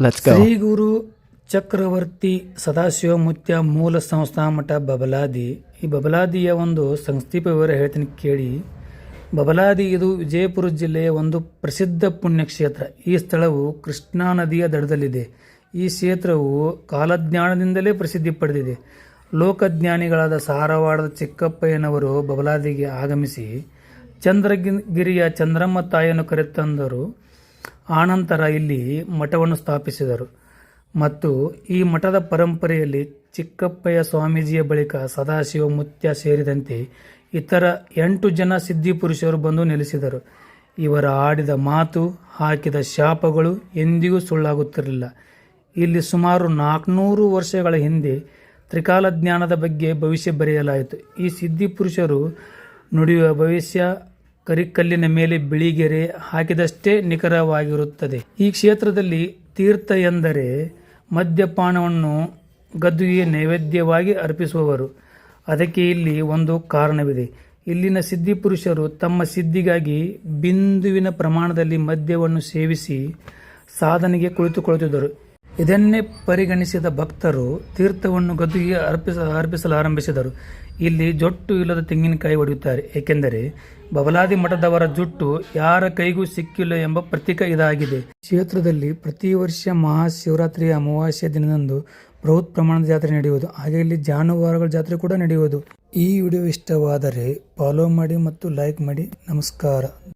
Let's go. Shri ಗುರು ಚಕ್ರವರ್ತಿ ಸದಾಶಿವಮೂರ್ತಿಯ ಮೂಲ ಸಂಸ್ಥಾನ ಮಠ ಬಬಲಾದಿ. ಈ ಬಬಲಾದಿಯ ಒಂದು ಸಂಕ್ಷಿಪ್ತ ವಿವರ ಹೇಳ್ತೀನಿ ಕೇಳಿ. ಬಬಲಾದಿ ಇದು ವಿಜಯಪುರ ಜಿಲ್ಲೆಯ ಒಂದು ಪ್ರಸಿದ್ಧ ಪುಣ್ಯಕ್ಷೇತ್ರ. ಈ ಸ್ಥಳವು ಕೃಷ್ಣಾ ನದಿಯ ದಡದಲ್ಲಿದೆ. ಈ ಕ್ಷೇತ್ರವು ಕಾಲಜ್ಞಾನದಿಂದಲೇ ಪ್ರಸಿದ್ಧಿ ಪಡೆದಿದೆ. ಲೋಕಜ್ಞಾನಿಗಳಾದ ಸಾರವಾಡದ ಚಿಕ್ಕಪ್ಪಯ್ಯನವರು ಬಬಲಾದಿಗೆ ಆಗಮಿಸಿ ಚಂದ್ರಗಿರಿಯ ಚಂದ್ರಮ್ಮ ತಾಯಿಯನ್ನು ಕರೆತಂದರು. ಆನಂತರ ಇಲ್ಲಿ ಮಠವನ್ನು ಸ್ಥಾಪಿಸಿದರು ಮತ್ತು ಈ ಮಠದ ಪರಂಪರೆಯಲ್ಲಿ ಚಿಕ್ಕಪ್ಪಯ್ಯ ಸ್ವಾಮೀಜಿಯ ಬಳಿಕ ಸದಾಶಿವಮೂರ್ತಿ ಸೇರಿದಂತೆ ಇತರ 8 ಜನ ಸಿದ್ಧಿಪುರುಷರು ಬಂದು ನೆಲೆಸಿದರು. ಇವರ ಆಡಿದ ಮಾತು, ಹಾಕಿದ ಶಾಪಗಳು ಎಂದಿಗೂ ಸುಳ್ಳಾಗುತ್ತಿರಲಿಲ್ಲ. ಇಲ್ಲಿ ಸುಮಾರು 400 ವರ್ಷಗಳ ಹಿಂದೆ ತ್ರಿಕಾಲ ಜ್ಞಾನದ ಬಗ್ಗೆ ಭವಿಷ್ಯ ಬರೆಯಲಾಯಿತು. ಈ ಸಿದ್ಧಿಪುರುಷರು ನುಡಿಯುವ ಭವಿಷ್ಯ ಕರಿಕಲ್ಲಿನ ಮೇಲೆ ಬಿಳಿಗೆರೆ ಹಾಕಿದಷ್ಟೇ ನಿಖರವಾಗಿರುತ್ತದೆ. ಈ ಕ್ಷೇತ್ರದಲ್ಲಿ ತೀರ್ಥ ಎಂದರೆ ಮದ್ಯಪಾನವನ್ನು ಗದ್ದುಗೆ ನೈವೇದ್ಯವಾಗಿ ಅರ್ಪಿಸುವವರು. ಅದಕ್ಕೆ ಇಲ್ಲಿ ಒಂದು ಕಾರಣವಿದೆ. ಇಲ್ಲಿನ ಸಿದ್ಧಿಪುರುಷರು ತಮ್ಮ ಸಿದ್ಧಿಗಾಗಿ ಬಿಂದುವಿನ ಪ್ರಮಾಣದಲ್ಲಿ ಮದ್ಯವನ್ನು ಸೇವಿಸಿ ಸಾಧನೆಗೆ ಕುಳಿತುಕೊಳ್ಳುತ್ತಿದ್ದರು. ಇದನ್ನೇ ಪರಿಗಣಿಸಿದ ಭಕ್ತರು ತೀರ್ಥವನ್ನು ಗದ್ದುಗೆ ಅರ್ಪಿಸಲಾರಂಭಿಸಿದರು. ಇಲ್ಲಿ ಜೊಟ್ಟು ಇಲ್ಲದ ತೆಂಗಿನಕಾಯಿ ಹೊಡೆಯುತ್ತಾರೆ, ಏಕೆಂದರೆ ಬಬಲಾದಿ ಮಠದವರ ಜುಟ್ಟು ಯಾರ ಕೈಗೂ ಸಿಕ್ಕಿಲ್ಲ ಎಂಬ ಪ್ರತೀಕ ಇದಾಗಿದೆ. ಕ್ಷೇತ್ರದಲ್ಲಿ ಪ್ರತಿ ವರ್ಷ ಮಹಾಶಿವರಾತ್ರಿಯ ಅಮಾವಾಸ್ಯ ದಿನದಂದು ಬೃಹತ್ ಪ್ರಮಾಣದ ಜಾತ್ರೆ ನಡೆಯುವುದು. ಹಾಗೆ ಇಲ್ಲಿ ಜಾನುವಾರುಗಳ ಜಾತ್ರೆ ಕೂಡ ನಡೆಯುವುದು. ಈ ವಿಡಿಯೋ ಇಷ್ಟವಾದರೆ ಫಾಲೋ ಮಾಡಿ ಮತ್ತು ಲೈಕ್ ಮಾಡಿ. ನಮಸ್ಕಾರ.